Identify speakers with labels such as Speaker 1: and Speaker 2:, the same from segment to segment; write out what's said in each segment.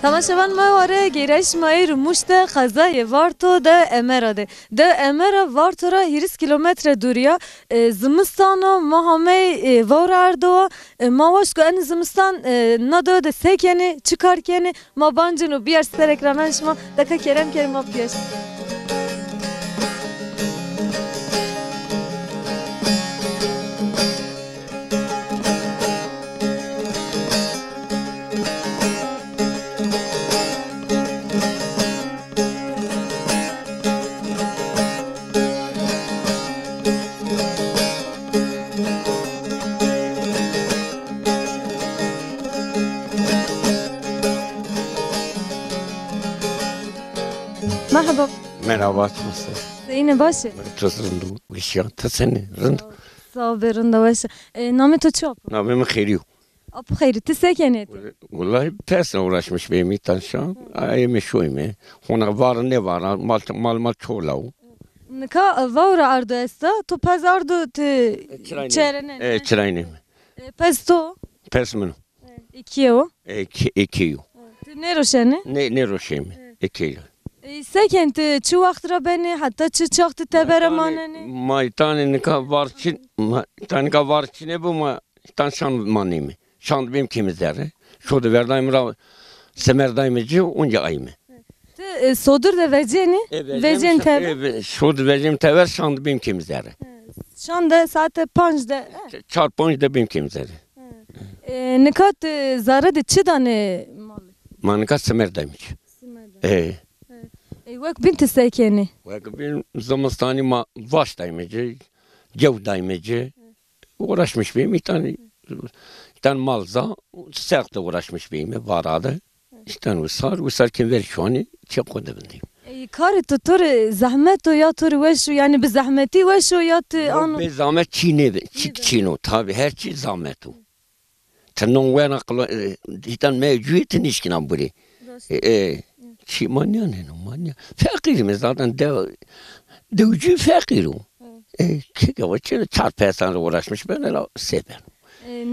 Speaker 1: تماشاvan ما واره گیرش مای رموشت خزای وارتو ده امراده ده امرا وارتورا 20 کیلومتر دوریا زمستانو ما همه وار اردو ما واش کو ان زمستان ندو ده سکنه چیکار کنه ما بانجنو بیار سر اکرانش ما دکه کرم ما بیاش مرحبا
Speaker 2: Merhaba, nasılsın?
Speaker 1: زینه باشه
Speaker 2: Çok rındı, uşağı, ta seni, rındı.
Speaker 1: sağ ol berunda باشه نام تو چی آپ
Speaker 2: Namım Khiriyu.
Speaker 1: آپ خیری تی سکنه
Speaker 2: Vallahi pesle uğraşmış benim tanışan. Ayımı şuyum. Ona var ne var, mal çoğlav.
Speaker 1: نکا وار اردو است تو پس اردو تی چرنه
Speaker 2: Çırayım.
Speaker 1: پس تو
Speaker 2: Pesmin.
Speaker 1: ikiye o
Speaker 2: İkiyu.
Speaker 1: ne roşene
Speaker 2: Ne roşayım? İkiyu.
Speaker 1: سکن تی چی وقت را بینی حتی چی چاخت تبر ماننی
Speaker 2: Maytani nika var çin, tanika var çine bu ma tan şan manimi. Şan benim kimizleri. Şurada verdayım ra semerdayımcı onca ayımı.
Speaker 1: تی صدور ده وجهنی وجهن تبر
Speaker 2: Şurada vereceğim tever şan benim kimizleri.
Speaker 1: شان ده ساعت 5 ده
Speaker 2: Çarpınca da benim kimizleri.
Speaker 1: نکات زاره ده چی دانه مال
Speaker 2: Manika semerdayımcı.
Speaker 1: وقت بنت سکنی
Speaker 2: Benim zamastani ma vaştayımcı, cevdayımcı. Uğraşmış benim bir tane malza, sertle uğraşmış benim varadı. İşte usar kim ver şu an çok kodu bildim.
Speaker 1: کار تو تور زحمت و یا تور وشو یعنی به زحمتی وشو یا تی آنو
Speaker 2: Be zahmet çino tabi her şey zahmet o. Tanın ve nakla hitan mevcuyetin işkinan buri. Çi manya ne manya. Fakirim zaten devci fakir o. Ki o çarpısan uğraşmış ben öyle sever.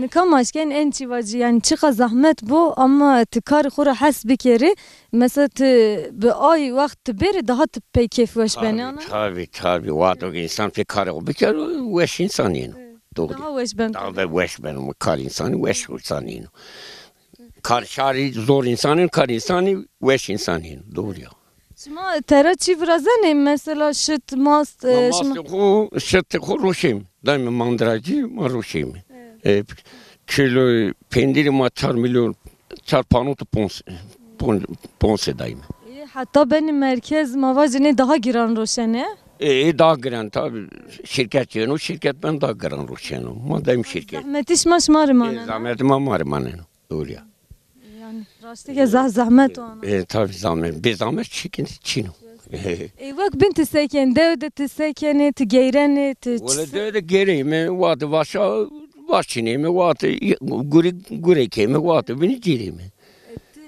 Speaker 1: نکام ماشکن این چی واجی یعنی چقدر زحمت بو اما تی کار خورا حس بکری مثلا تی به آی وقت بری daha تی پی کیف وش بینی آنو
Speaker 2: Tabi o insan fikar o bir kere veş insanıyım. Doğru.
Speaker 1: daha وش بین
Speaker 2: Daha veş benim kar insanı veş insanıyım. Kar şari zor insanın kar insanı veş insanıyım. Doğru ya.
Speaker 1: شما ترا چی برازنی مثلا شت ماست شما
Speaker 2: Maslı şıttı kuruşayım. Daima mandıracı maruşayım. Kilo pendiri ma 4 milyon çarpanı ponse daima.
Speaker 1: hatta benim merkez mavacını daha giran roşene
Speaker 2: Daha giren tabi şirket o şirket ben daha giren roşenu. Ma daim şirket.
Speaker 1: zahmetiş maş marmanı
Speaker 2: Zahmetim ama maneno. Doğru ya.
Speaker 1: yani rastı ki zahmet o ana
Speaker 2: Tabi zahmet. Bir zahmet çino.
Speaker 1: Vak binti seken devde ti sekeni ti geyreni ti
Speaker 2: Öyle de gereyim. Vatı başçınıyım. Vatı gure kemi. Vatı beni gireyim.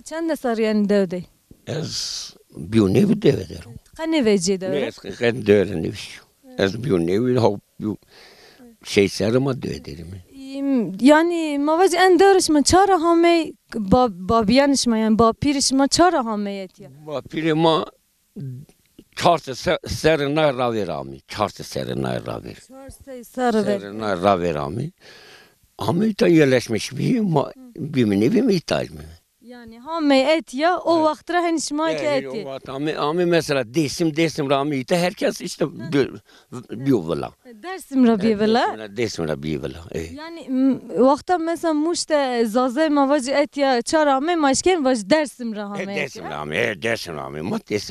Speaker 1: çende sarıyan devde
Speaker 2: Ez bir nevi devederim.
Speaker 1: Kani veci devde
Speaker 2: Ben dövderim. Ez bir nevi şey serima dövderim.
Speaker 1: yani mavac en dörüşme çara hame babiyanışma yani bapirişma çara hame yetiyor
Speaker 2: Pirima çarşı serina raverami. Çarşı serina raver.
Speaker 1: sarı ver
Speaker 2: Serina raverami. Amerika yerleşmiş bir nevi mi ihtiyaç mı?
Speaker 1: yani hame et ya o vaktra henişma ki eti
Speaker 2: Ama mesela desim ramiyete herkes işte diyorlar.
Speaker 1: dersim rabi vela
Speaker 2: Desim rabi vela.
Speaker 1: yani vakta mesela muşte zaze mavac et ya çara hame maşken vac dersim rahame
Speaker 2: Desim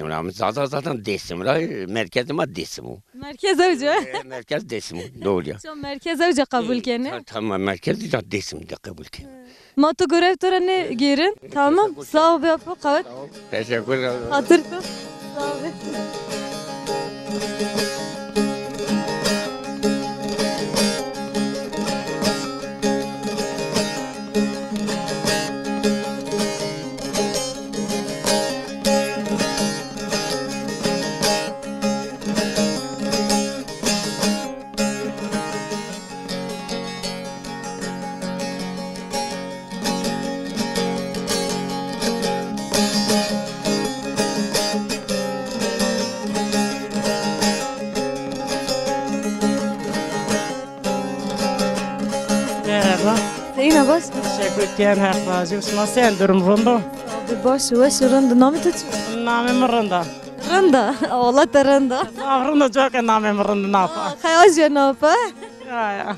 Speaker 2: rami. Zaten desim rami. Merkezde ma desim o.
Speaker 1: merkez evce
Speaker 2: Merkez desim o. Doğru ya.
Speaker 1: şu merkez evce kabul kene
Speaker 2: Tamam merkezde desim de kabul ki.
Speaker 1: ما تو görev töreni girin. Tamam. Sağ ol be yapı kavat.
Speaker 2: Teşekkür ederim.
Speaker 1: Hatır tut. Sağ ol be.
Speaker 3: Teşekkür ederim. Sen durum Rında.
Speaker 1: Abi baş ve şırındı. Namı tutuyor.
Speaker 3: Namım Rında.
Speaker 1: Rında. Allah da rında.
Speaker 3: Rında çok namım Rında ne yapar?
Speaker 1: Hayal je ne yapar?
Speaker 3: Ya.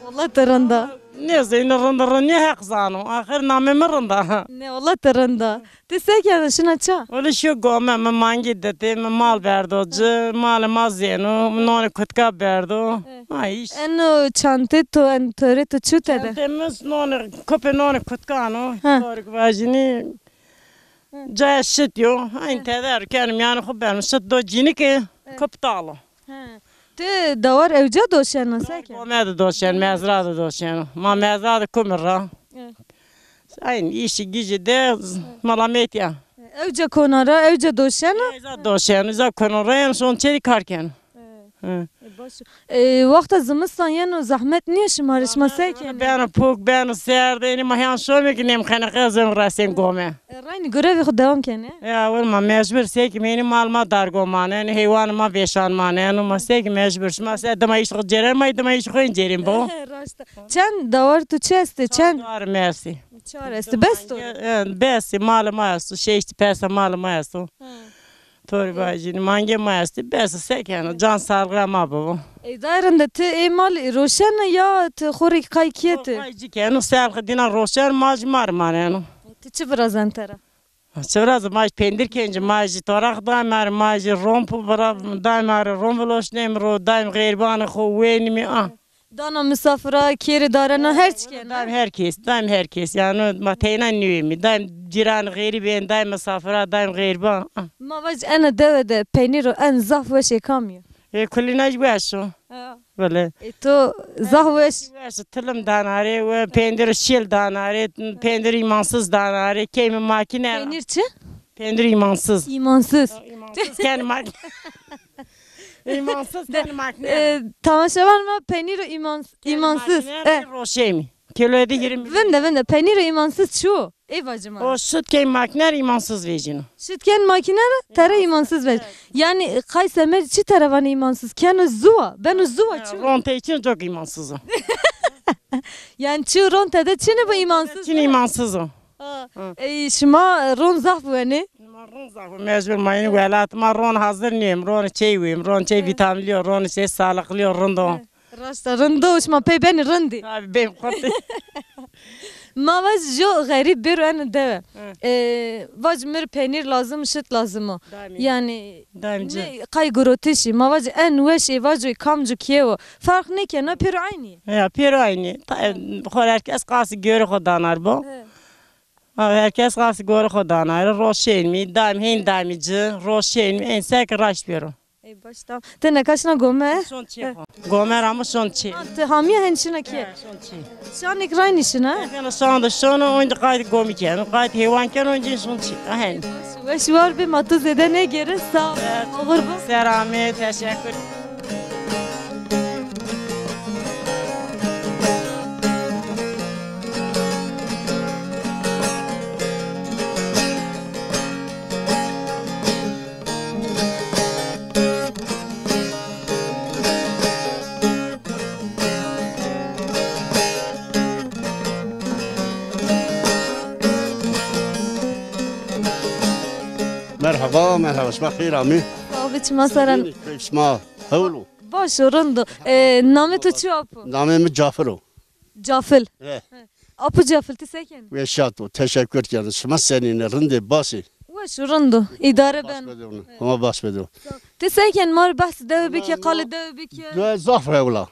Speaker 1: Allah da rında.
Speaker 3: Ne zeyni Rında ne hak zanı? Ahir namım Rında.
Speaker 1: Ne Allah da rında. Tesekken şuna ça.
Speaker 3: Öyle şu gome mangi dedi, mal verdi ocu, mal mazenu, noni kutka verdi. Ay iş.
Speaker 1: En çante to en töre to çütede.
Speaker 3: Temiz noni, köpe noni kutka no.
Speaker 1: Ha.
Speaker 3: Doğru vajini. Caya şit yo. Aynı teder kendim yani xub benim şit do cini ki kaptalı.
Speaker 1: Te davar evca doşena seken.
Speaker 3: Gome de doşen, mezra da doşen. Ma mezra da kumurra. Aynı işi gücü de malamet ya.
Speaker 1: Evca konara, evca doşena.
Speaker 3: Eza doşen, eza konurra yani son çelik karken.
Speaker 1: Vakta zımıstan yani zahmet niye şımarışma seken?
Speaker 3: Ben puk, ben serdeyni mahyan şomek nem khana kızım rasen gome.
Speaker 1: Rayni görevi xud devam kene.
Speaker 3: Ya olma mecbur sek benim malma dar gomane, yani hayvanıma beşan mane, yani ma sek mecbur. Ma sek dama iş cerer, ma dama iş koyun cerim bu.
Speaker 1: Çen davar tu çeste, çen
Speaker 3: Var mersi.
Speaker 1: çar este besto.
Speaker 3: Besi malma yastu, şey işte pesa malma yastu. Tori bacını mange mayastı, besi sek yani can sağlığı ma bu.
Speaker 1: Dairinde te emal roşen ya te xori kaykiyeti.
Speaker 3: Kaycı kenu sağlığı dina roşer majmar mane yani.
Speaker 1: Te çi birazan tera.
Speaker 3: Çevraz maj pendir kenci maj torak daimar maj rompu bra daimar romveloş nemro daim gayriban xo venimi
Speaker 1: Dana misafira keri darana her çken.
Speaker 3: daim herkes yani mateyna nüyemi daim ciran gayriben daim misafira daim gayriban
Speaker 1: Mavaj ene devede peyniro en zaf ve şey kamıyor.
Speaker 3: kulinaj başo böyle
Speaker 1: To zaf ve
Speaker 3: başo tılım danare ve pendir şil danare pendir imansız danare kemi makine
Speaker 1: peynirçi?
Speaker 3: pendir imansız
Speaker 1: İmansız.
Speaker 3: kendi makine imansız kendi makine
Speaker 1: Tamaşa var mı? Peyniro imansız.
Speaker 3: Roşemi. Kiloyda 20.
Speaker 1: Vende peyniro imansız şu. Ey bacıma.
Speaker 3: O süt key makiner imansız vecino.
Speaker 1: Şitken makinere tere imansız ver. Yani Kaysemer çi teravan imansız. Kenu zuva. Ben zuva çu.
Speaker 3: Ronte için çok imansız o.
Speaker 1: Yani çu rontede çini bu imansız.
Speaker 3: Çin imansız o.
Speaker 1: Şima ron zaf bu yani.
Speaker 3: Ron zafı mecbur mayını velat. Ma ron hazır niyem. Ron çey veyim. Ron çey vitaminliyor. Ron çey sağlıklıyor. Rondo.
Speaker 1: Rasta rındo şma pey beni rındi.
Speaker 3: Abi benim korktu.
Speaker 1: Ma vaz jo garip bir ene deve. Vaz mir peynir lazım, şit lazım o. Yani
Speaker 3: Daimci.
Speaker 1: kay grotişi. Ma vaz en veşi vaz kamcu kiyevo. Fark ne ki ne pir aynı.
Speaker 3: Ya pir aynı. Xor herkes qası görü xodanar bu. Herkes qası görü xodanar. Roşen mi? Daim hin daimici. Roşen mi? En sek raş biro.
Speaker 1: Ey başta. Te ne kaçına gome?
Speaker 3: Son çey. Gomer ama son çey.
Speaker 1: Te hamiye hençine ki.
Speaker 3: Son çey.
Speaker 1: Şan ikran işin ha?
Speaker 3: Yani sonra sonra oyunda kaydı gomiken, kaydı hayvanken önce sunçi. Ahen.
Speaker 1: Ve şu var bir matuz edene geri sağ. Olur bu.
Speaker 3: Selamet, teşekkür.
Speaker 4: مرحبا مرحبا اسمع خير عمي
Speaker 1: Abi مثلا
Speaker 4: كيف اسمع هولو
Speaker 1: باش رندو نامه تو چی اپو؟
Speaker 4: نامم جعفرو
Speaker 1: Cafil.
Speaker 4: إيه.
Speaker 1: Apu Cafil تسكن.
Speaker 4: ويشاتو تشكر ederim اسمع senin rende basi
Speaker 1: Ve şu rندو idare ben.
Speaker 4: ama bas bedo
Speaker 1: تسكن مار بحث ده بك قال ده بك.
Speaker 4: ده زعفر ولا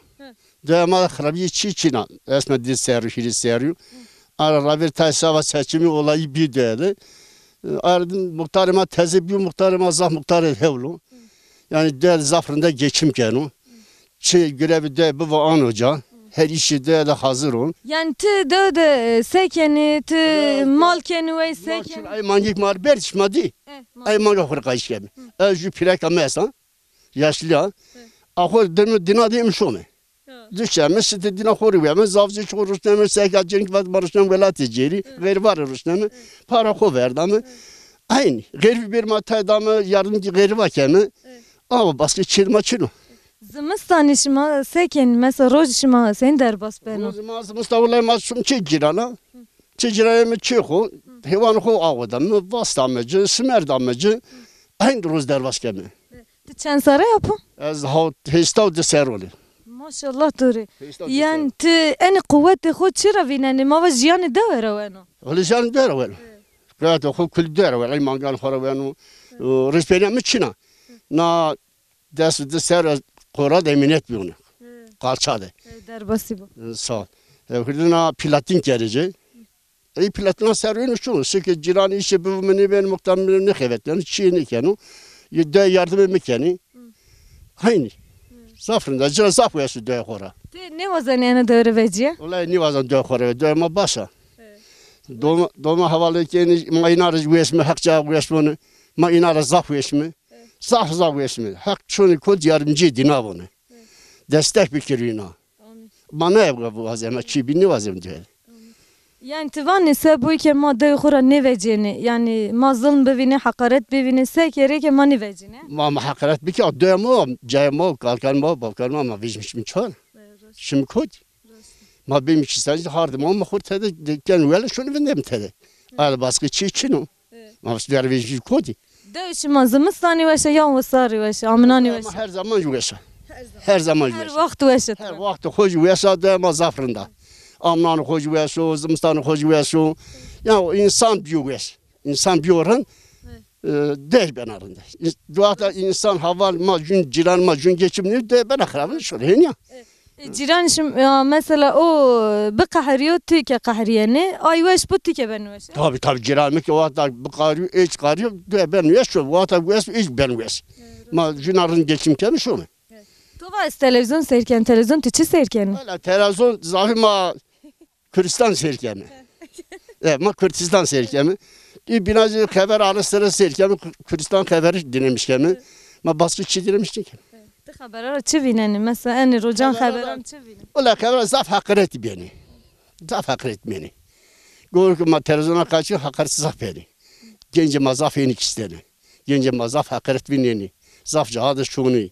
Speaker 4: ده ما خرابي çiçina esme diz seriyor şiri seriyor ara rabir taysava seçimi olayı bir dedi ardın muhtarıma tezib bir muhtarıma zah muhtarı hevlu yani de zafrında geçim kenu çi görevi de bu an hoca her işi de hazır ol.
Speaker 1: Yani te de sekeni te malkeni ve seken.
Speaker 4: Ay mangik mar berçmadi. Ay manga xor qayşkem. Ju plaka mesa. Yaşlı. Ahor demi dina dem şome. Düşeme site dina xor ve zavcı çoruşname sekacın vat barışnam velati ceri ver var rusname para xo verdamı. Aynı. Geri bir matadamı yardımcı geri vakemi. Ama başka çilma çilo.
Speaker 1: Zimistan işima seken mesela roj işima sen derbas beno.
Speaker 4: Mustafa Masum çi girala. Ticareme çeko, hayvan ko avadam, vastamacı, smerdamacı, aynı roz dervas kemi.
Speaker 1: Ti çend sara yapın?
Speaker 4: Az ha hestav de seroli.
Speaker 1: Maşallah duri. Yani ti en kuvveti xo çira vineni mava jiyanı da vera weno.
Speaker 4: Öyle can der var. Gayet o kul der var. Ay mangal xora venu. Respenem içina. Na ders de ser qora da eminet bir onu. Kalçadı.
Speaker 1: Derbasi bu.
Speaker 4: Sağ. Hırına platin geleceği. Platina serüyün şu. Sıkı ciran işi bu meni ben muhtemelen ne kıyvetlerini çiğni kenu. Yedde yardım etmek yani. Aynı. Zafrında ciran zaf uyası döye xora.
Speaker 1: Ti ne vazan yani döre veciye?
Speaker 4: Olay ni vazan döye xora. Döye ma başa. Doma havalı keni ma inarız uyasmı hakça uyasmını. Ma inarız zaf uyasmı. Zaf uyasmı. Hak şunu kod yardımcı dina bunu. Destek bikirina. Bana evga bu vazeme çi binni vazem diyor.
Speaker 1: Yani tivan ise bu ki ma döy xora ne veciyeni. Yani ma zulm bevine, hakaret bevine se kere ki ma ne vecine.
Speaker 4: Ma hakaret biki o dömo, caymo, kalkanmo, balkanmo ma vizmiş mi çor. Şimdi kod. Ma benim için sadece hardım ama kurtadı. Yani öyle şunu vendem tede. Al baskı çi çino. Ma ver vizmiş kodi.
Speaker 1: Döş ma zımistani veşe yan vasari veşe, aminani veşe.
Speaker 4: Her zaman yuvesa. Her zaman
Speaker 1: Her
Speaker 4: yuvesa.
Speaker 1: vakit veşe.
Speaker 4: Her vakit hoş yuvesa dömo zafrında. Amnan hoş yuvesa, zımstan hoş yuvesa. Ya insan bir yuvesa. İnsan bir oran. Değil ben arında. Duada insan haval macun, ciran macun geçimini de ben akrabın şöyle ya.
Speaker 1: Ciran şimdi mesela o bir kahriyo tike kahriyeni ay veş bu tike ben veş.
Speaker 4: Tabii ciranım ki o hatta bu karıyor, hiç karıyor de ben veş şu. O hatta veş hiç ben veş. Ma cunarın geçim kemi şu mu?
Speaker 1: Tova televizyon seyirken televizyon tiçi seyirken.
Speaker 4: Hala televizyon zahima Kürdistan seyirkemi. Evet ma Kürdistan seyirkemi. Binacı haber arasında seyirkemi Kürdistan haberi dinlemiş kemi. Ma baskı çi dinlemiştin ki.
Speaker 1: Te haberler çi vineni mesela en rojan haberan çi vineni.
Speaker 4: Ola haber zaf hakaret beni. Zaf hakaret beni. Gör ki ma televizyona karşı hakaretsiz zaf beni. Gence ma zaf yenik istedi. Gence ma zaf hakaret vineni. Zaf cahadı şunu.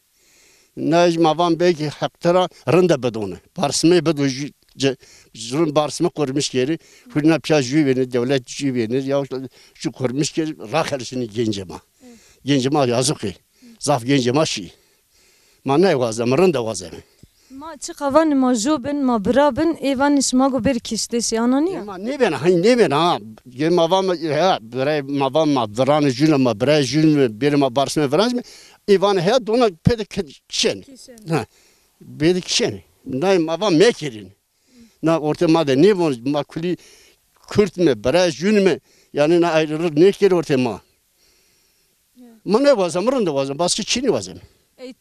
Speaker 4: Necma van belki haktara rında bedonu. Barsımı bedu Zırın barsımı kurmuş geri. Hürna piyaz venir, devlet venir. Ya şu kurmuş geri rakhersini gencema. Gencema yazık ki. Zaf gencema şey. Ma ne vazem, rında vazem.
Speaker 1: Ma çi kavan ma jobin ma brabin evan işma go bir kişteşi ananiya.
Speaker 4: Ma ne ben ha. Gel ma van ya bre ma van ma dran jün ma bre jün bir ma barsımı vranz mı? Evan he dona pedek kişen. Ha. Pedek kişen. Ne ma van mekerin. Na ortamada ne var makuli Kürt mü, Bıra Jün mü yani ne ayrılır ne kere ortama. Ma ne vazam, rında vazam, başka Çin'i vazam.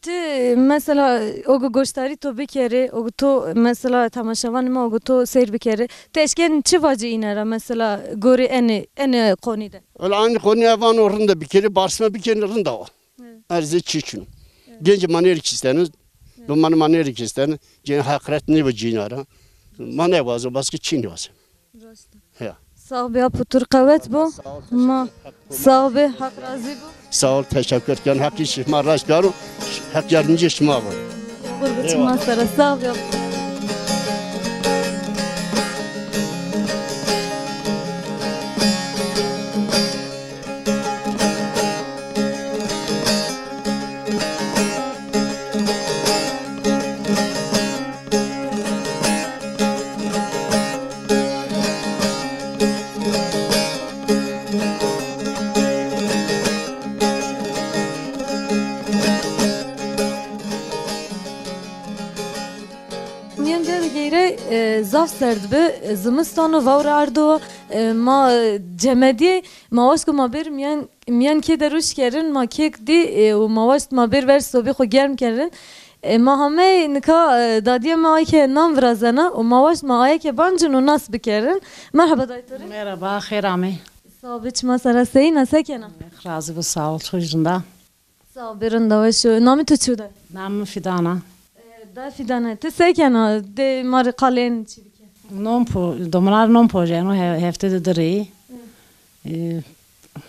Speaker 1: Ti mesela o gösteri to bir kere o to mesela tamaşavan mı o to seyir bir kere teşken çi vacı inera mesela gori eni konuda.
Speaker 4: Öyle aynı konuya van orunda bir kere barsma bir kere rında o. Arzu Çiçin. Genç maner ikisinden, dumanı maner ikisinden, gen hakaret ne var cinara. Ma ne vazam, başka Çin'i vazam. Ya.
Speaker 1: Sağ be putur kavet bu. Ma sağ be hak razı bu.
Speaker 4: Sağ ol, teşekkür ederim. Hak işi marraş garu, hak yardımcı işime var.
Speaker 1: Gurbetçi masara sağ be. Zaf serdbe zimistano vavra ardo ma cemediye mavaşko ma bir miyan ke deruş kerin ma kek di u mavaş ma bir ver sobi xo germ kerin ma hame nika dadiye ma ke nam vrazana u mavaş ma ay ke bancın u nas bikerin. Merhaba daytari.
Speaker 5: Merhaba, xeyrami.
Speaker 1: Sabiç masara sey nasekena.
Speaker 5: Razı bu sağ ol çocuğunda.
Speaker 1: Sabirin da şu nami tuçuda.
Speaker 5: Namı Fidana.
Speaker 1: Da fidane te sekena de mar qalen çibike.
Speaker 5: Domlar non pojeno hefte de dri.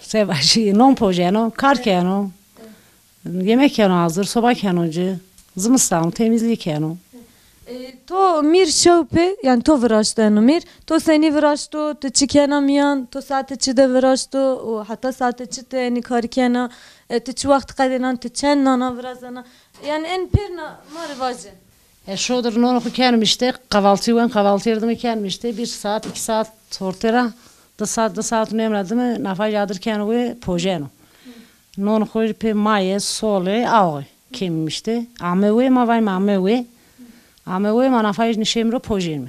Speaker 5: Sevaşi non pojeno, karkeno. Yemek yano hazır, soba kenocu, zımıstan temizlik keno.
Speaker 1: تو میر شوپه یعنی تو وراشتن میر تو سنی وراشتو تو چیکنا میان تو ساعت چی ده وراشتو و حتی ساعت چی ته یعنی کاری کنا تو چه وقت قدرن تو چند نانا ورازنا yani en pirna marvaje.
Speaker 5: Şudur nonu kendim işte kahvaltı yerdim kendim işte 1 saat 2 saat tortera da saat nemradım nafa yadırken ve pojeno. Nonu koy pe maye sole ağ kim işte amewe ma vay amewe ma nafa nişemro pojeno.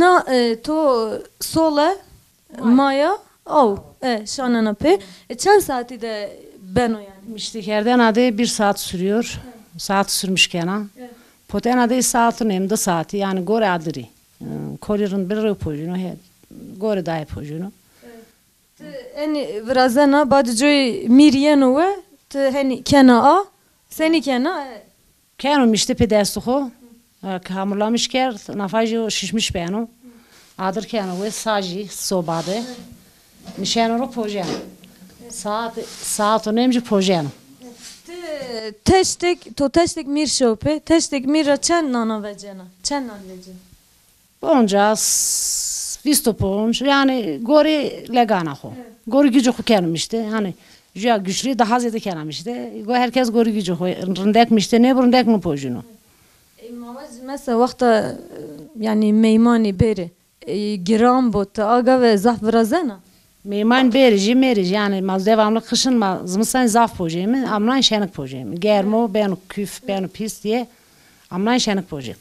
Speaker 1: Na to sole maya o şanana pe çen saati de ben o yani.
Speaker 5: Müşterilerden adı 1 saat sürüyor. Saat sürmüş gene. Poten adı saatın hem de saati yani gore adırı. Koririn bir röpojunu gore dahi pojunu.
Speaker 1: Yani birazdan badjoy miriyeno ve te hani kena seni kena
Speaker 5: Kendim işte pedestuho hamurlamış ker nafajı şişmiş beno. Adır kena ve saji sobade. Nişanoro pojenu. Saat önemli pojenu.
Speaker 1: Teştek mir şope, teştek mir çen nana vecena. Çen nan vecena.
Speaker 5: Bonca vistoponç yani gori legana ho. Gori gücü ho kendim işte hani ya güçlü daha ziyade kendim işte. Herkes gori gücü ho. Rındekmişte ne bu rındek mi pojunu?
Speaker 1: Mamaz mesela vakta yani meymani beri gram bot aga ve zaf vrazena.
Speaker 5: Meyman merici yani maz devamlı kışın zımısan zaf projemi, amlan şenik projemi. Germo ben küf ben pis diye amlan şenik projem.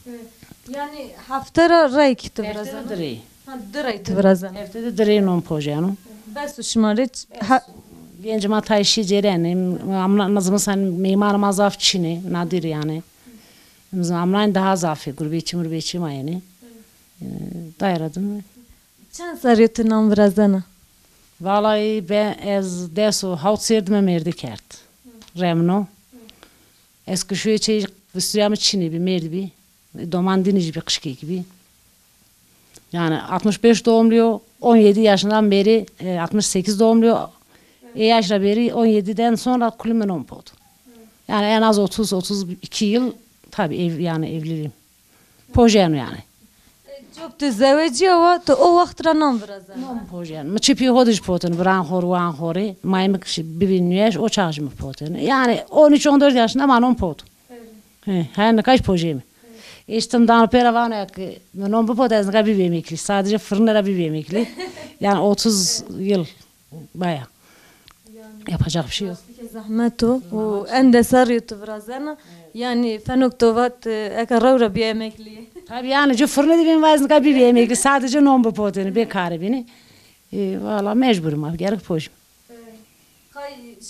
Speaker 1: Yani haftara rayk
Speaker 5: Haftada
Speaker 1: vrazena.
Speaker 5: direy.
Speaker 1: Ha dirayt vrazena.
Speaker 5: Haftada direy non projemi.
Speaker 1: Bes uşmarit
Speaker 5: Genç matay şicereni amlan zımısan meyman mazaf çini nadir yani. Amlan daha zafi gurbetçi mayeni. Dayradım.
Speaker 1: çen sarıtı nam vrazena.
Speaker 5: Vallahi ben ez deso haut serdime merdi kert. Remno. Eski şu içe vüstüyamı çini bir merdi bir. Domandinici bir kışkı gibi. Yani 65 doğumluyor. 17 yaşından beri 68 doğumluyor. Yaşla beri 17'den sonra kulümen 10 podu. Yani en az 30-32 yıl tabii yani evliliğim. Pojenu yani.
Speaker 1: Çok da zeveci ama o vaktra nam vrazena.
Speaker 5: Non pojen. Mı çipi hodiş potun bran horwan hori. Maymak bibinüyeş o çağjımı potun. Yani 13-14 yaşında ama non pot. He kaç pojemi. İşte dan peravana ki non bu potez ga bir yemekli. Sadece fırınlara bir yemekli. Yani 30 yıl baya. Yapacak bir şey yok.
Speaker 1: Zahmet o en de sarıtı vrazena. Yani fenoktovat ekaravra bir emekli.
Speaker 5: Tabii yani fırına dibin vazın ga bir yemekli. Sadece non bu potun bekar beni. Valla mecburum abi gerek pojem.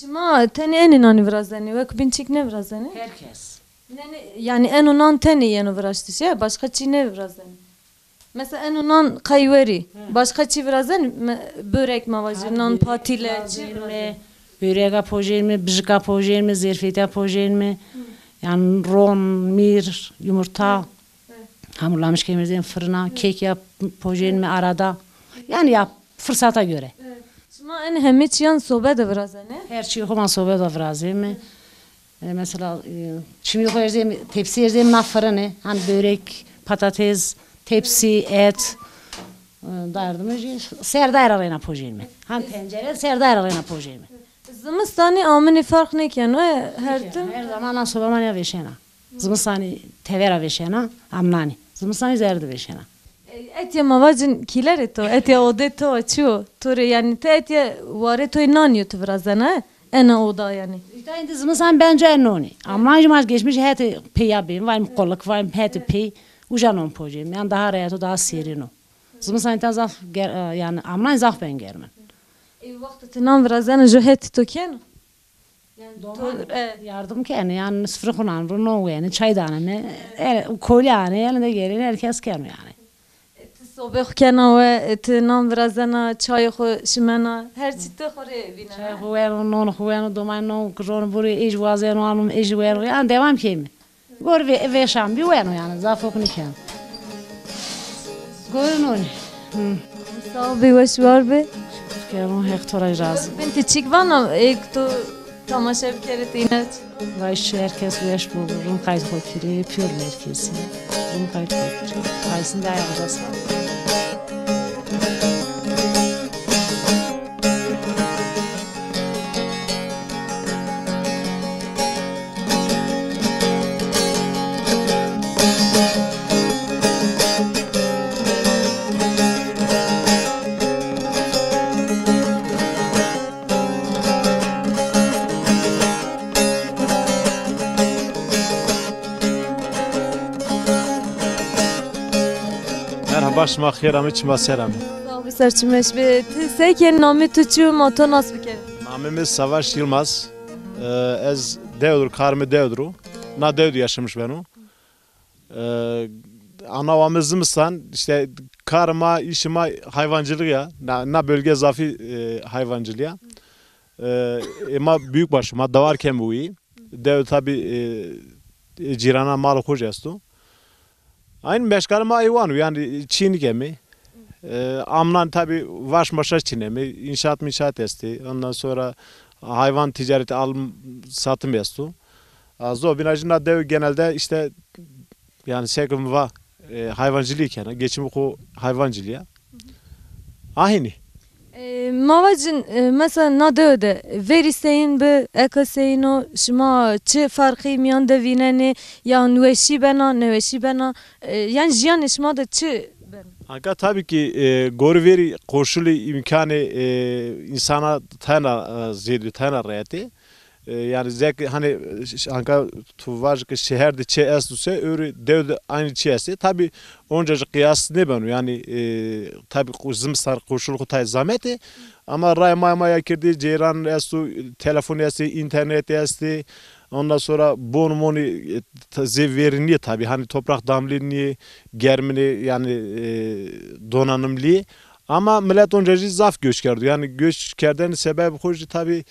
Speaker 1: Şima teni en inanı vrazeni ve kubinçik ne vrazeni?
Speaker 5: Herkes.
Speaker 1: Yani en onan teni yeni vrazdı şey başka çi ne vrazeni? Mesela en onan kayveri başka çi vrazeni börek mavacından patile çi
Speaker 5: Böreğe pojermi, bıcıka pojermi, zerfete pojermi, yani ron, mir, yumurta, hamurlamış kemirden fırına, kek yap pojermi arada, yani yap fırsata göre.
Speaker 1: Şima en hemiç yan sobe de vrazeni?
Speaker 5: Her şeyi homan sobe da vrazemi. Mesela şimdi koyacağım tepsi yiyeceğim na fırını, hani börek, patates, tepsi, et, derdim serdar arayına pojermi. Hani tencere serdar arayına pojermi.
Speaker 1: Zımıstani amini fark ne ki yani
Speaker 5: Her zaman sobama ya veşena. Zımıstani tevera veşena, amnani. Zımıstani zerdi veşena.
Speaker 1: Etiye mavacın kiler eto, etiye ode to açıyor. Tore yani te etiye vare to inanıyor tu vrazena. Ena oda yani.
Speaker 5: İşte indi zımıstan bence ennoni. Amnani maz geçmiş heti peya benim, var mı kolluk, var mı heti pey. Ucanon pojem. Yani daha rahat, daha serin o. Zımıstani ta zaf, yani amnani zaf ben germen.
Speaker 1: Vakti tinan vrazena jo heti to keno.
Speaker 5: Yardım kendi yani sıfır kunan runo yani çaydanı kolyane elinde gelin herkes kendi yani.
Speaker 1: Sobe kena ve tinan vrazena çay xo şimena her çite xore bina.
Speaker 5: Çay xo non xo doman non kron buri iş vazen anım iş ver yani devam kemi. Gor ve şam bir yani zafok niken. Gor non.
Speaker 1: Sağ be ve şvar be.
Speaker 5: Keron hektora razı.
Speaker 1: Binti çikvana ek to Tamaşa bikeret inet.
Speaker 5: Vaş herkes veş bu. Rum kayıt kokiri. Piyol herkesi. Rum kayıt kokiri. Kaysın da ayakta sağlık.
Speaker 6: Merhaba, şma xêr çima seram.
Speaker 1: Sağ serçmeş be. Seyken namı tuçu moto nas bikeret.
Speaker 6: Namimiz Savaş Yılmaz. Ez devdur, karımı devduru. Na devdu yaşamış benu. Anavamız Zimistan, işte karıma, işime hayvancılık ya. Na bölge zafi hayvancılığa. Ama büyük başıma davarken bu iyi. Dev tabi cirana mal hocastu. Aynı meşgalime hayvanı yani Çin'i gemi. Amnan tabi vaşmaşa Çin'e inşaat esti. Ondan sonra hayvan ticareti alım satım estu. Zo binacına dev genelde işte yani sekim va hayvancılık yani geçimi ko hayvancılığa. Ahini.
Speaker 1: Mavacın mesela nadöde veriseyin be ekaseyin o şuma çi farkı miyan devineni ya nüveşi bena yani jiyan şuma da çi ben.
Speaker 6: Anka tabii ki gori veri koşulu imkanı insana tana zedi tana reyati. Yani zek hani anka tuvajk şehirde çe estuse öyle devde aynı çesi tabi onca kıyas ne ben yani tabi Zimistan koşulu kutay zameti ama ray maya kirdi ceyran estu telefon esti internet esti ondan sonra bonmoni verini tabi hani toprak damlini germini yani donanımlı ama millet onca zaf göçkerdi yani göçkerden sebep hoş tabi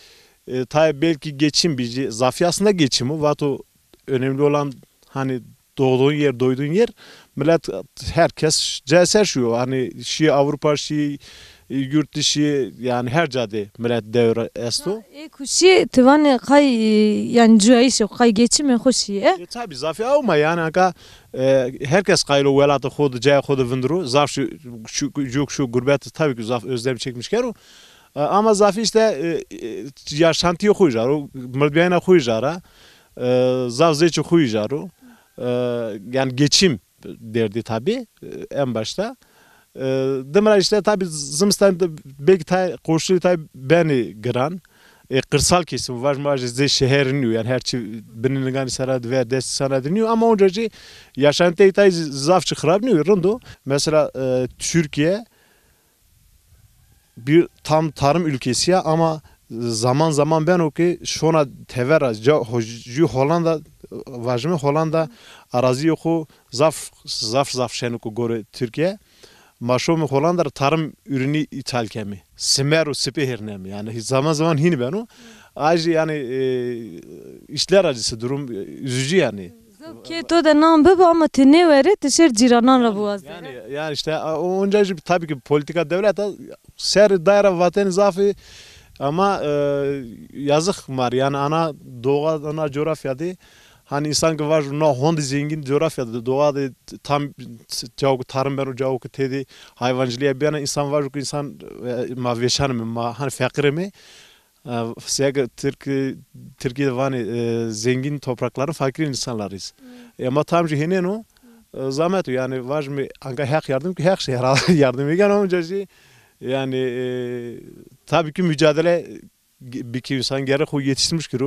Speaker 6: tabi belki geçim bir zafi aslında geçimi vato önemli olan hani doğduğun yer doyduğun yer millet herkes ceser şu hani şi Avrupa şi yurt dışı yani her cadde millet devre esto.
Speaker 1: Kuşi tıvanı kay yani cüayış kay geçimi hoşi.
Speaker 6: Tabi zafi ama yani aga herkes kaylo velatı kodu caya kodu vinduru zaf şu gurbet tabi ki zaf özlem çekmiş kero. Ama zafi işte yaşantıyı koyuyor, merdivene koyuyor, zavzeci koyuyor, yani geçim derdi tabi en başta. Demir işte tabi Zimistan'da belki koşulu tabi beni giren, kırsal kesim var mı acaba şehrin yani her şey benim gani sarad ve desti sanad niyor ama onca yaşantıyı tabi zaf çıkarab niyor rondo. Mesela Türkiye bir tam tarım ülkesi ya ama zaman ben o ki şuna tevera Hollanda vajme Hollanda arazi yoku zaf şenuku gore Türkiye maşom Hollanda tarım ürünü ithal kemi simeru spehirnem yani zaman hini ben o acı yani işler acısı durum üzücü yani.
Speaker 1: Ki to da nam baba ama tene vere teşer ciranan ra buaz.
Speaker 6: Yani işte onca tabii ki politika devlet ser daire vatan zafi ama yazık var yani ana doğa ana coğrafyada hani insan ki var no hondi zengin coğrafyada doğada tam cevap tarım ben cevap tedi hayvancılığa bir insan var ki insan ma veşan ma hani fakir mi Türkiye'de hani zengin toprakların fakir insanlarız. Ama tam cihine no zahmet yani var mı anka hak yardım ki hak şey yardım egen olunca yani tabii ki mücadele bir ki insan gerek o yetiştirmiş ki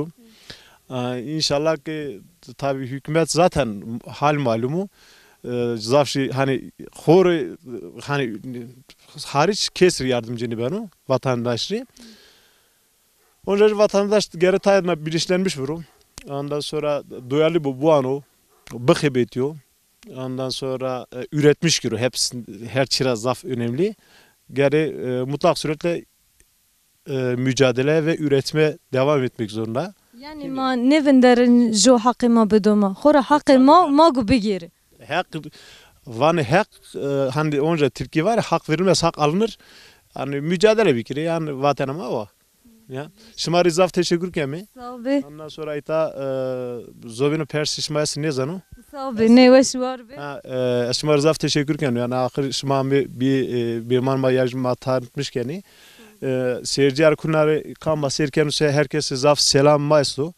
Speaker 6: İnşallah ki tabii hükümet zaten hal malumu zafşi hani hor hani hariç kesir yardımcını benu vatandaşları. Onca vatandaş geri tayına bilinçlenmiş vurum. Ondan sonra duyarlı bu ano bakıp ediyor. Ondan sonra üretmiş ki hepsi her çira zaf önemli. Geri mutlak suretle mücadele ve üretme devam etmek zorunda.
Speaker 1: Yani ma nevenderin jo hakkıma bedoma. Hora hakkıma gu begiri.
Speaker 6: Hak van hak hani onca Türkiye var hak verilmez hak alınır. Yani mücadele bir kere yani vatanıma o. Ya. Şıma rizaf teşekkür kemi.
Speaker 1: Sağ ol be.
Speaker 6: Ondan sonra ita zobino persi şımayası ne zanu?
Speaker 1: Sağ ol be. Ne var şu var be.
Speaker 6: Ha, şıma rizaf teşekkür kemi. Yani ahir şıma bir man bayajma tanıtmış keni. Seyirci arkunları kan basirken herkese zaf selam maysu.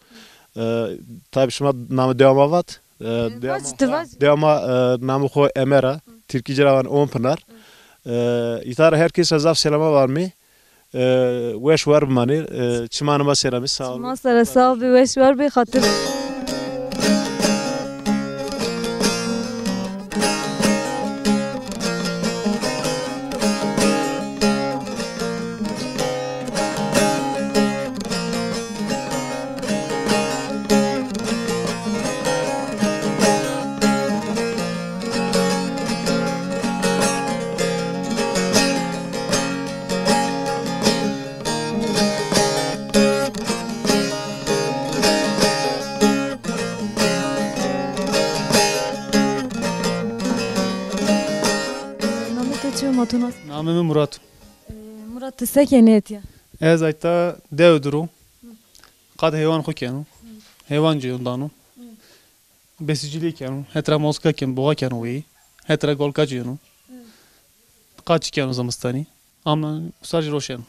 Speaker 6: Tabii şıma namı devama vat. Devama namı ko Emera. Türkiye ravan 10 pınar. İtar herkese zaf selama var mı? Weş var mani. Çimanıma selamı sağ olun.
Speaker 1: Masara sağ ol be. Weş var be. Hatır. Matunas.
Speaker 7: Namım Murat.
Speaker 1: Murat tesekenet ya.
Speaker 7: Ez ayta devduru. Kad hayvan xukenu. Hayvancı ondanu. Besiciliği kenu. Hetra moska ken boğa kenu iyi. Hetra golkacı yenu. Kaç kenu zamistani. Ama sadece roşen.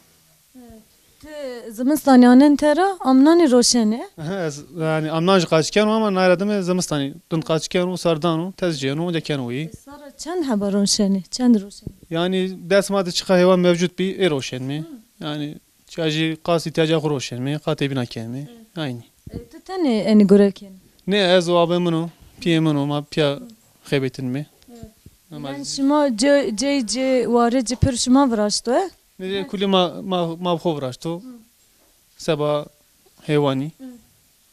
Speaker 1: Zimistanyanın tera amnani roşene.
Speaker 7: Yani amnancı kaç kenu ama nayradım zamistani. Dün kaç kenu sardanu tezciyenu onca kenu iyi.
Speaker 1: Sara çend haber roşene? Çend roşene?
Speaker 7: Yani desmadı çıkan hayvan mevcut bir roşen mi? Yani çajı kas ihtiyacı roşen mi? Katebina ken mi? Aynı.
Speaker 1: Tu tane eni göreken.
Speaker 7: Ne ez o abimunu, piyemunu ma piya xebetin mi?
Speaker 1: Yani şuma c varıcı pür şuma vraştı.
Speaker 7: Ne kuli ma xovraştı. Seba hayvani.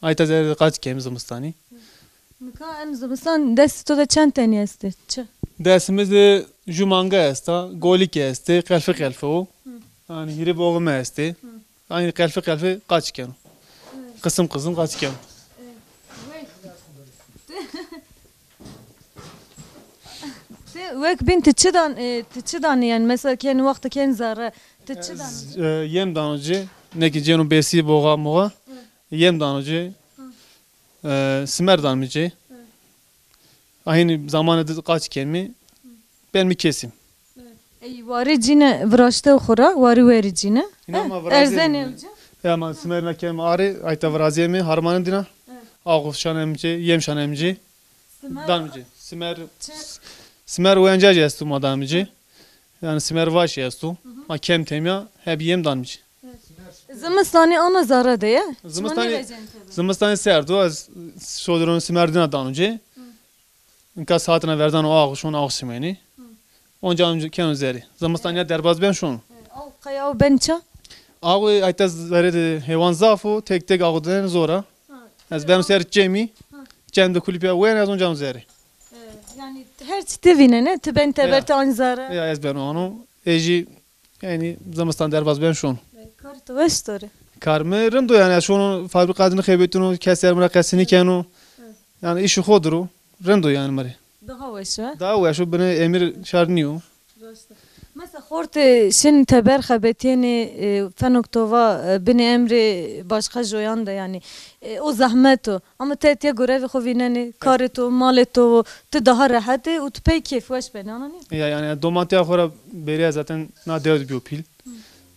Speaker 7: Ayta zer kaç kem zamistani.
Speaker 1: Mika en zimistan desto da çend tane esti.
Speaker 7: Dersimiz de jumanga esta, golik esti, kelfe o. Yani hiri boğma esti. Yani kelfe kaç kem. Kısım kaç kem.
Speaker 1: Vek bin tıçıdan yani mesela kendi vakti kendi zara tıçıdan.
Speaker 7: Yem danıcı, ne ki cenu besi boğa. Yem danıcı, simer danıcı. Aynı zamanında kaç kemi ben mi kesim.
Speaker 1: Varı cine vraşta xora, varı veri cine. Erzen evci.
Speaker 7: Ya ama simer ne kem ari, ayta vraziye mi harmanın dina. Ağuf şanemci, yem şanemci. Danıcı. Simer uyancacı estu madamcı. Yani simer vaş estu. Ma kem temya hep yem danıcı.
Speaker 1: Zımistani ana zara diye.
Speaker 7: Zımistani serdu az şodron simer dina danıcı. İnka saatine verdan o ağu şun ağu simeni. Onca amca ken üzeri. Zımistani derbaz ben şun.
Speaker 1: Al kayav bença.
Speaker 7: Ağu ayta zare hayvan zafu tek ağudan zora. Az ben ser cemi. Cemde kulüpya uyan az onca üzeri.
Speaker 1: Yani her çite vinene tüben teberte anzara.
Speaker 7: Ya ez ben onu eji yani zamastan derbaz ben şun.
Speaker 1: Kartı veştori.
Speaker 7: Karmırım da yani şunun fabrikasını kaybettiğini keser mırakasını kenu. Yani işi hodru. Rendo yani mari.
Speaker 1: Daha veş ha.
Speaker 7: Daha o şu bana emir şarniyo.
Speaker 1: Mesela horte şin teber xabetini fenoktova bini emri başka joyan da yani o zahmeto ama tetiye görevi xovineni kareto maleto tu daha rahat u tu pey keyif veş ben anani.
Speaker 7: Ya yani domatya xora beriya zaten na devd bir pil.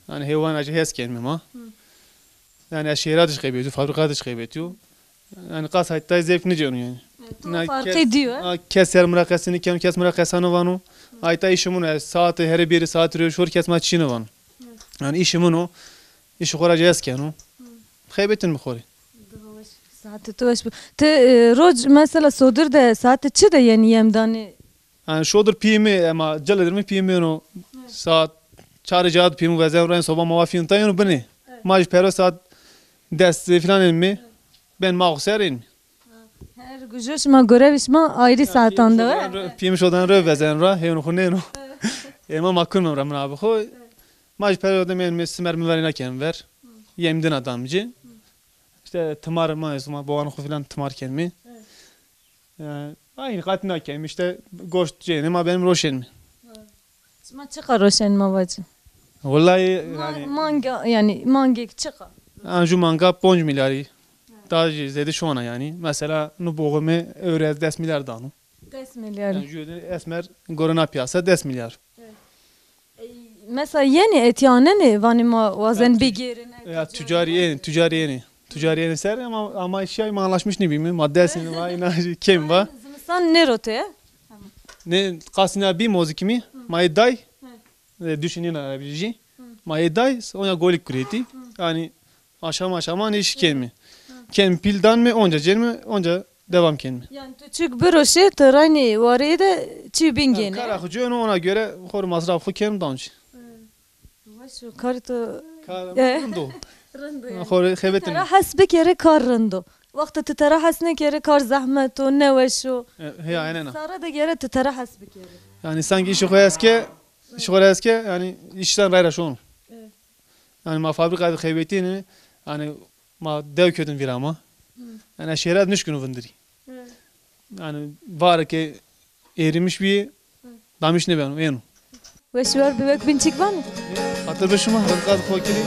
Speaker 7: Yani hayvan acı hes gelmem ha. Yani şehirde dış kaybediyor, fabrikada dış kaybediyor. Yani kas hatta zevk ne diyorsun yani.
Speaker 1: Fark ediyor.
Speaker 7: Keser mırakasını kes mırakasını vanu. Ayta işimin saati her biri saat röşor kesme çini van. Yani işimin o işi koraca esken o. Kaybettin mi xori?
Speaker 1: Saati tu veş. Te roj mesela sodur da saati çi de yani yemdani.
Speaker 7: Yani şodur pimi ama caledir mi pimi onu saat çare cad pimi ve zevren soba mavafin tayonu beni. Maj pero saat dest filan mi? Ben mağserin mi?
Speaker 1: Her gücüş ma göreviş ma ayrı saatanda.
Speaker 7: Pimi şodan röv ve zenra heyonu xunenu. Ema makun memram abi xo. Maj pero da men simer mi verina ken ver. Yemdin adamcı. İşte tımar ma boğanı xo filan tımar ken mi? Aynı katına ken işte goşt cene ma benim roşen mi?
Speaker 1: Ma çıkar roşen ma bacı.
Speaker 7: Vallahi yani
Speaker 1: Manga yani mangek çıka.
Speaker 7: anju manga 5 milyarı. Daha ziyade şu ana yani. Mesela nu boğumu öğret 10 milyar danu.
Speaker 1: 10 milyar.
Speaker 7: Yani jüde esmer goruna piyasa 10 milyar.
Speaker 1: Mesela yeni et yani ne? Vani ma vazen bigirin.
Speaker 7: Ya tücariye ser ama şey anlaşmış ne bileyim maddesini var inanç kim var
Speaker 1: Zimistan ne rote?
Speaker 7: ne kasına bir müzik mi mayday düşünün arabici mayday ona golik kureti yani aşama ne iş kelmi kem pildan mı onca celmi onca devam kelmi
Speaker 1: Yani küçük bir roşe terani varı da çibingeni.
Speaker 7: karakucu ona göre hor masrafı kem danç
Speaker 1: Şu kartı
Speaker 7: karando hor hevetin
Speaker 1: ترى حسبك يا كار رندو وقت تترى حسنك يا كار زحمة ونوشو
Speaker 7: he aynen
Speaker 1: صار ده يا تترى حسبك يا
Speaker 7: yani sanki işi koyaske yani işten gayrı şunu. Yani ma fabrikada kaybettiğini yani ma dev kötün bir ama. Yani şehirde niş günü vındırı. Yani var ki erimiş bir damış ne benim en.
Speaker 1: وش ور بيك بنتك بان
Speaker 7: Hatır başıma rınkad kokili.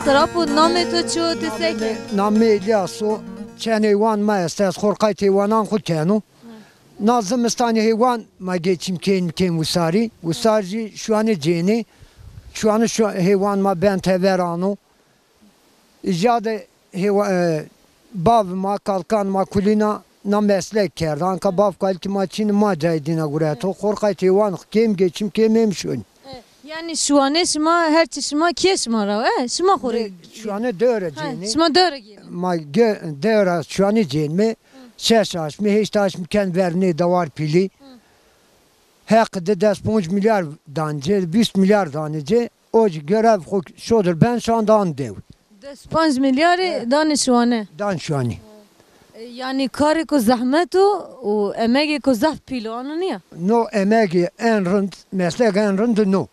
Speaker 1: Trapo name to çu tisek
Speaker 8: نامي إلياسو كان هيوان ما يستاذ خرقايت هيوانان خود كانوا نازم استاني هيوان ما جيت يمكن وساري شو أنا جيني شو هيوان ما بين تبرانو إجاد باv ما kalkan ما كلنا نمسلك كردان كباv kalki ما çin ما جايدينا غراتو خرقايت هيوان كيم geçim كيم شون
Speaker 1: yani şu an şuma her çeşma keşma ra şuma khore
Speaker 8: şu an döreceğini
Speaker 1: şuma döregi
Speaker 8: ma döra şu an mi şaş mi hiç taş mi kendi verni davar pili hakkı da 5 milyar dancı 20 milyar dancı o görev şudur ben şu andan dev
Speaker 1: 5 milyar danışvane
Speaker 8: dan şu an
Speaker 1: yani karı ko zahmetu o emeği ko zaf pilonu niye
Speaker 8: no emeği en rınd meslek en rınd no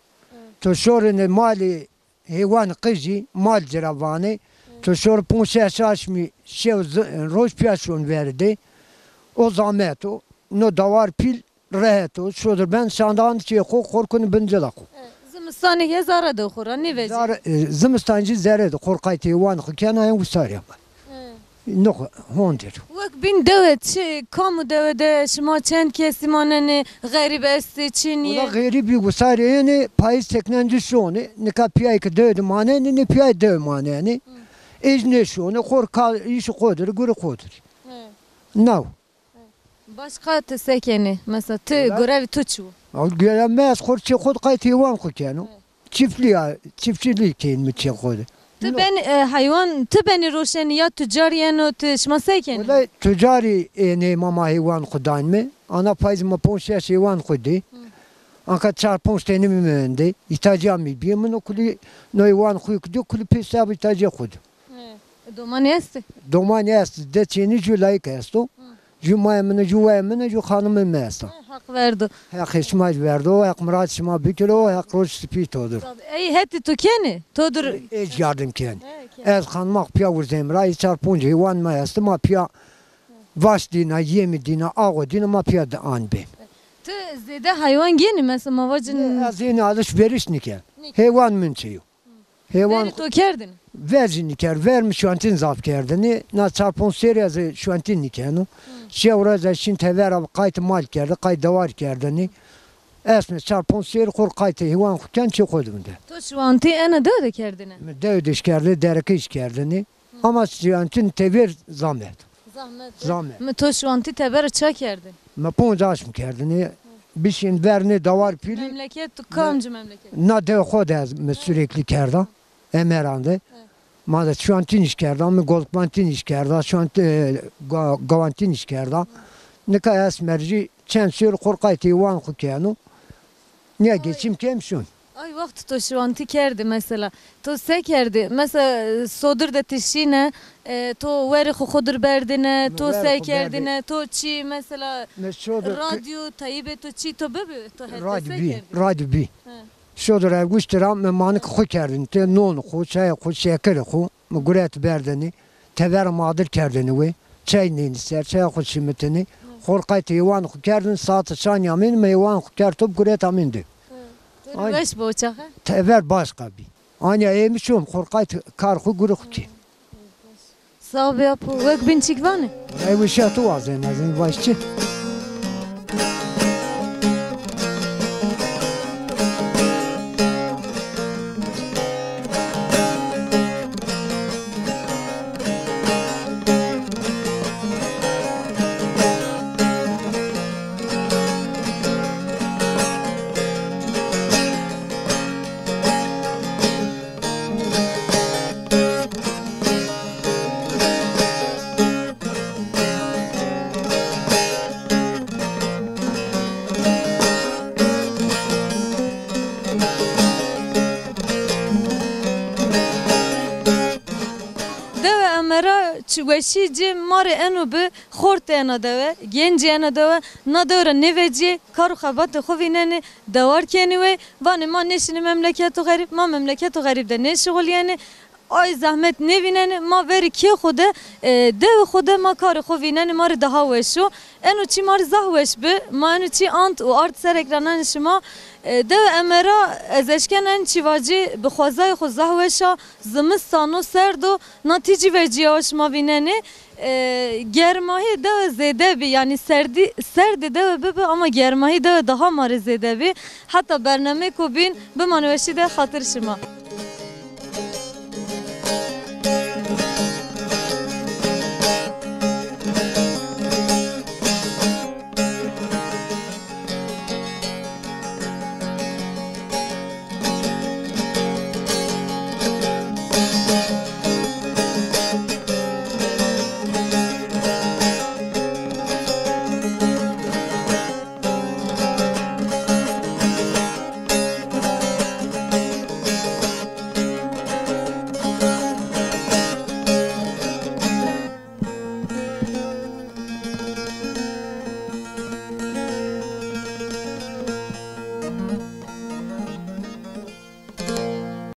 Speaker 8: تو شور مالی حیوان قیزی مال جرابانی تو شور 5 می شو روز پیشون ورده o zahmetu no davar pil rehetu şudur ben sandan ki korkun bindelaku
Speaker 1: zimistani ye zara da khora ne vezi
Speaker 8: zimistancı zerede korkayt hayvan kana en usari no hondir
Speaker 1: وك بين دوت كم دوت شما چند کسی مانن غریب است
Speaker 8: Ola
Speaker 1: چینیه
Speaker 8: garibi usari yani payız teknendi şunu ne kapiyay ki dödü mane ne piyay dö mane ne ejne şunu korka iş kodur guru kodur no
Speaker 1: başka tesekeni mesela tı görev tuçu
Speaker 8: al gelemez korçu kod kayt hayvan ku kanu çiftçilik keyin mi çekodu
Speaker 1: tı ben hayvan tı beni roşen ya tücariyen o tı şma sekeni
Speaker 8: Ola tücari ne mama hayvan kudan mı ana payız ma ponşe hayvan kudi anka 4-5 tane mi mündi ihtiyacım mi bir mi okulu no hayvan kudu kulu pesa ihtiyacı kudu
Speaker 1: doman est
Speaker 8: Domani est de çeni julay kesto Cuma'ya mını cuvaya mını cu hanımı mesta.
Speaker 1: Hak verdi.
Speaker 8: Hak işmaç verdi o, hak murat şima bükülü o, hak roş spit odur.
Speaker 1: Ey heti tu keni? Todur.
Speaker 8: Hiç yardım ken. Ez kanmak piya vurdzem ra, içer punca hivan mesta, ma piya vaş dina, yemi dina, ağo dina, ma piya da an bim.
Speaker 1: Tu zede hayvan geni mesela mavacın.
Speaker 8: Az yeni alışveriş niken. Hayvan münçeyo. Hayvan
Speaker 1: Veri tu kerdin.
Speaker 8: verci niker, vermiş şu antin zaf kerdini, na çarpon seriyazı şu antin nikenu. Şevraza şin tevera kayıt mal kerdi, kayıt davar kerdini. Esme çarpon seri kur kayıt hayvan kuken çıkıyordum da.
Speaker 1: Tu şu anti ene de kerdine.
Speaker 8: Devd işkerdi, dereke işkerdini. Ama şu antin tever zahmet.
Speaker 1: Zahmet.
Speaker 8: Zahmet.
Speaker 1: Me tu şu anti teber ça kerdin.
Speaker 8: Me ponca aşm kerdini. Bişin verni davar pili.
Speaker 1: Memleket tu kamcı memleket.
Speaker 8: Na dev xod az me sürekli kerda. Emerande. Ma da şu antin işkerda, me golkmantin işkerda, şu antin gavantin işkerda. Nika as merci çen sür korkayt iwan xukenu. Niye geçim kemşun?
Speaker 1: Ay vakti tu şu anti kerdi mesela. Tu se kerdi. Mesela sodur da tişine. Tu veri xudur berdine. Tu
Speaker 8: Veri
Speaker 1: se
Speaker 8: xu
Speaker 1: kerdine. Tu çi mesela.
Speaker 8: Me şodur
Speaker 1: Radyo tayibe tu çi tu bebe. Tu hette
Speaker 8: radyo
Speaker 1: se
Speaker 8: bi,
Speaker 1: kerdi.
Speaker 8: radyo bi. Şodur ev guştira me manik xu kerdin. Te non xu, çay xu, şeker xu. Me guret berdini. Tever madır kerdini ve. Çay neyini ser, çay xu şimetini. Korkayt iwan xu kerdin saat şan yamin me iwan xu kertop guret amindi. Ay.
Speaker 1: Beş bu uçak.
Speaker 8: Tever başka bir. Anya emişim korkayt karxu guruk ki.
Speaker 1: Sağ ol yapı. Vek bin çikvani.
Speaker 8: Ev şatu az en azın başçı.
Speaker 1: Deve emera çuveşici mare enu bi xorte ena deve genci ena deve na devre neveci karu xabat xovineni davar keni ve vani ma neşini memleketu garip ma memleketu garip de ne şugul yani ay zahmet nevineni ma veri ki xude deve xude ma karu xovineni mari daha veşu enu çi mari zahveş bi ma enu çi ant u art ser ekranan şima Dev emera ezeşken en çivacı bi xwazayê xwe zahweşa zimistan û serd û natîcî ve ciyaşma vînenê germahî dev zêde bî yani serdê dev bibe ama germahî dev daha marê zêde bî heta bername ku bîn bimane weşî de xatir şima.